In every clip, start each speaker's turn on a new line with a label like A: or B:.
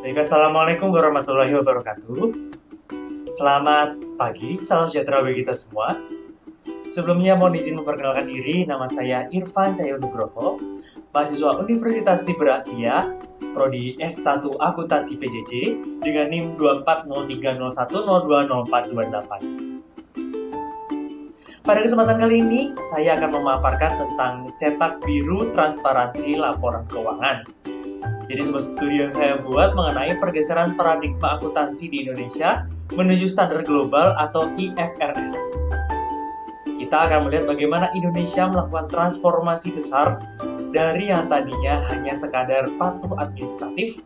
A: Baik, Assalamualaikum warahmatullahi wabarakatuh. Selamat pagi, salam sejahtera bagi kita semua. Sebelumnya mohon izin memperkenalkan diri, nama saya Irfan Cahyo Nugroho, mahasiswa Universitas Tiber Asia, Prodi S1 Akuntansi PJJ, dengan NIM 2403010202428. Pada kesempatan kali ini, saya akan memaparkan tentang cetak biru transparansi laporan keuangan. Jadi sebuah studi yang saya buat mengenai pergeseran paradigma akuntansi di Indonesia menuju standar global atau IFRS. Kita akan melihat bagaimana Indonesia melakukan transformasi besar dari yang tadinya hanya sekadar patuh administratif,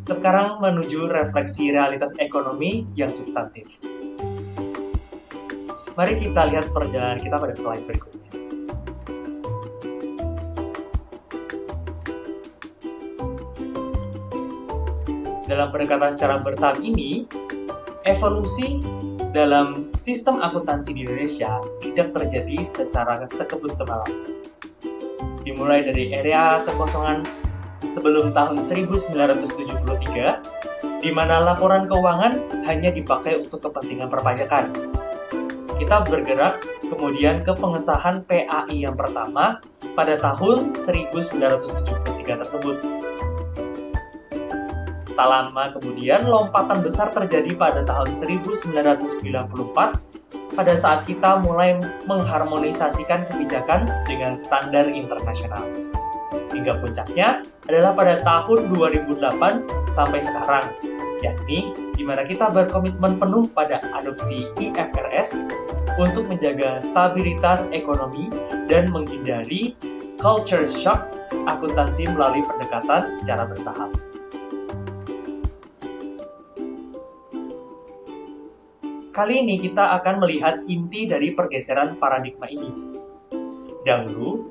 A: sekarang menuju refleksi realitas ekonomi yang substantif. Mari kita lihat perjalanan kita pada slide berikutnya. Dalam pendekatan secara bertahap ini, evolusi dalam sistem akuntansi di Indonesia tidak terjadi secara sekebut semalam. Dimulai dari era kekosongan sebelum tahun 1973, di mana laporan keuangan hanya dipakai untuk kepentingan perpajakan. Kita bergerak kemudian ke pengesahan PAI yang pertama pada tahun 1973 tersebut. Tak lama kemudian, lompatan besar terjadi pada tahun 1994 pada saat kita mulai mengharmonisasikan kebijakan dengan standar internasional. Hingga puncaknya adalah pada tahun 2008 sampai sekarang, yakni di mana kita berkomitmen penuh pada adopsi IFRS untuk menjaga stabilitas ekonomi dan menghindari culture shock akuntansi melalui pendekatan secara bertahap. Kali ini kita akan melihat inti dari pergeseran paradigma ini. Dahulu,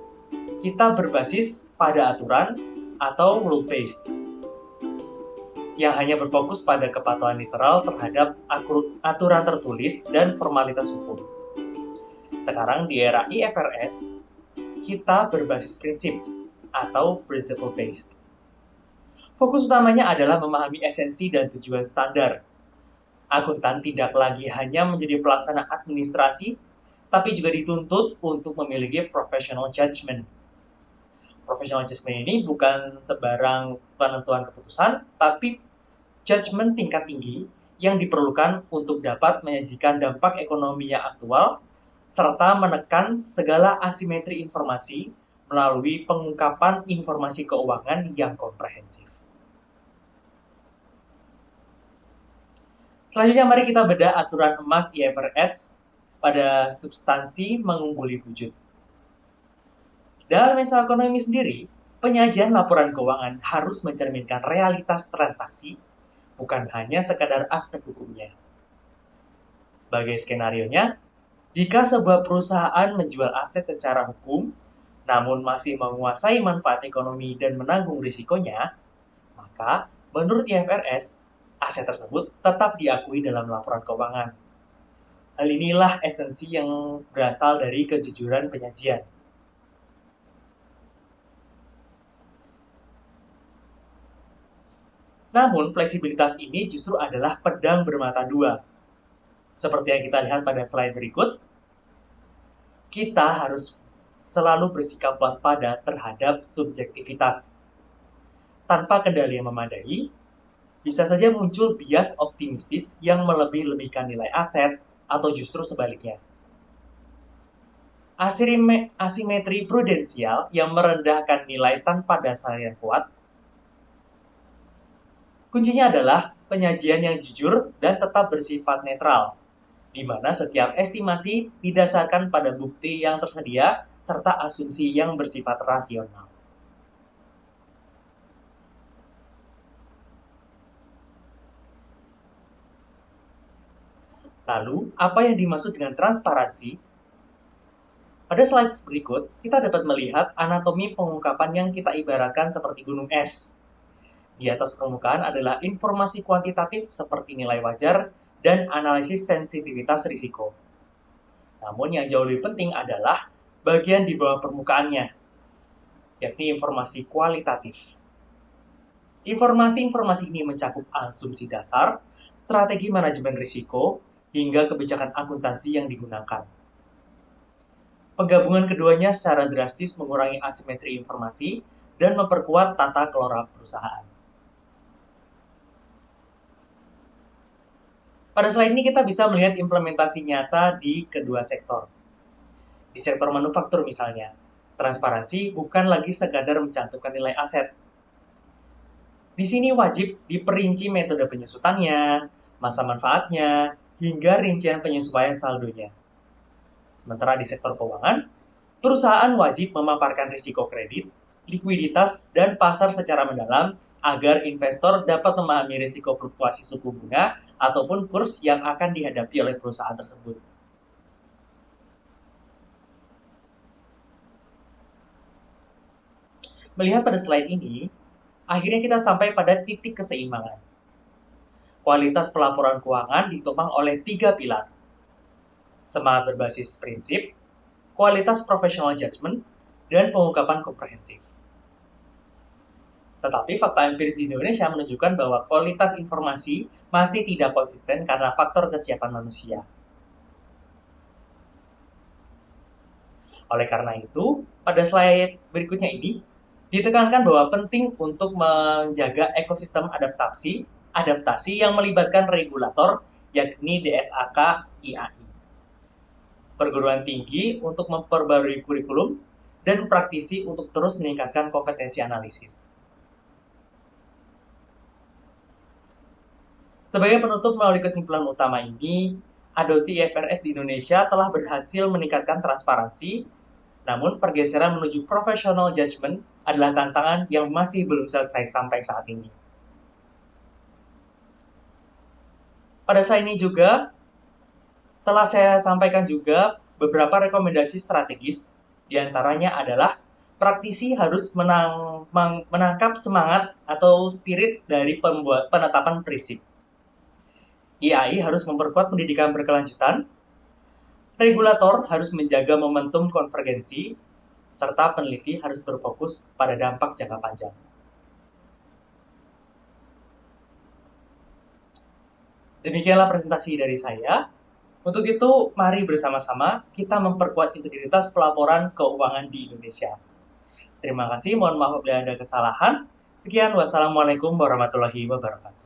A: kita berbasis pada aturan atau rule-based, yang hanya berfokus pada kepatuhan literal terhadap aturan tertulis dan formalitas hukum. Sekarang di era IFRS, kita berbasis prinsip atau principle-based. Fokus utamanya adalah memahami esensi dan tujuan standar. Akuntan tidak lagi hanya menjadi pelaksana administrasi, tapi juga dituntut untuk memiliki professional judgment. Professional judgment ini bukan sebarang penentuan keputusan, tapi judgment tingkat tinggi yang diperlukan untuk dapat menyajikan dampak ekonomi yang aktual, serta menekan segala asimetri informasi melalui pengungkapan informasi keuangan yang komprehensif. Selanjutnya mari kita bedah aturan emas IFRS pada substansi mengungguli wujud. Dalam masa ekonomi sendiri, penyajian laporan keuangan harus mencerminkan realitas transaksi, bukan hanya sekadar aspek hukumnya. Sebagai skenarionya, jika sebuah perusahaan menjual aset secara hukum, namun masih menguasai manfaat ekonomi dan menanggung risikonya, maka menurut IFRS, aset tersebut tetap diakui dalam laporan keuangan. Hal inilah esensi yang berasal dari kejujuran penyajian. Namun, fleksibilitas ini justru adalah pedang bermata dua. Seperti yang kita lihat pada slide berikut, kita harus selalu bersikap waspada terhadap subjektivitas. Tanpa kendali yang memadai, bisa saja muncul bias optimistis yang melebih-lebihkan nilai aset atau justru sebaliknya. Asimetri prudensial yang merendahkan nilai tanpa dasar yang kuat. Kuncinya adalah penyajian yang jujur dan tetap bersifat netral, di mana setiap estimasi didasarkan pada bukti yang tersedia serta asumsi yang bersifat rasional. Lalu, apa yang dimaksud dengan transparansi? Pada slide berikut, kita dapat melihat anatomi pengungkapan yang kita ibaratkan seperti gunung es. Di atas permukaan adalah informasi kuantitatif seperti nilai wajar dan analisis sensitivitas risiko. Namun yang jauh lebih penting adalah bagian di bawah permukaannya, yakni informasi kualitatif. Informasi-informasi ini mencakup asumsi dasar, strategi manajemen risiko, hingga kebijakan akuntansi yang digunakan. Penggabungan keduanya secara drastis mengurangi asimetri informasi dan memperkuat tata kelola perusahaan. Pada slide ini kita bisa melihat implementasi nyata di kedua sektor. Di sektor manufaktur misalnya, transparansi bukan lagi sekadar mencantumkan nilai aset. Di sini wajib diperinci metode penyusutannya, masa manfaatnya, hingga rincian penyesuaian saldonya. Sementara di sektor keuangan, perusahaan wajib memaparkan risiko kredit, likuiditas, dan pasar secara mendalam agar investor dapat memahami risiko fluktuasi suku bunga ataupun kurs yang akan dihadapi oleh perusahaan tersebut. Melihat pada slide ini, akhirnya kita sampai pada titik keseimbangan. Kualitas pelaporan keuangan ditopang oleh 3 pilar. Semangat berbasis prinsip, kualitas professional judgment, dan pengungkapan komprehensif. Tetapi fakta empiris di Indonesia menunjukkan bahwa kualitas informasi masih tidak konsisten karena faktor kesiapan manusia. Oleh karena itu, pada slide berikutnya ini, ditekankan bahwa penting untuk menjaga ekosistem adaptasi yang melibatkan regulator, yakni DSAK IAI. Perguruan tinggi untuk memperbarui kurikulum, dan praktisi untuk terus meningkatkan kompetensi analisis. Sebagai penutup melalui kesimpulan utama ini, adopsi IFRS di Indonesia telah berhasil meningkatkan transparansi, namun pergeseran menuju professional judgment adalah tantangan yang masih belum selesai sampai saat ini. Pada saat ini juga, telah saya sampaikan juga beberapa rekomendasi strategis, diantaranya adalah praktisi harus menangkap semangat atau spirit dari penetapan prinsip. IAI harus memperkuat pendidikan berkelanjutan, regulator harus menjaga momentum konvergensi, serta peneliti harus berfokus pada dampak jangka panjang. Demikianlah presentasi dari saya. Untuk itu, mari bersama-sama kita memperkuat integritas pelaporan keuangan di Indonesia. Terima kasih, mohon maaf bila ada kesalahan. Sekian, wassalamualaikum warahmatullahi wabarakatuh.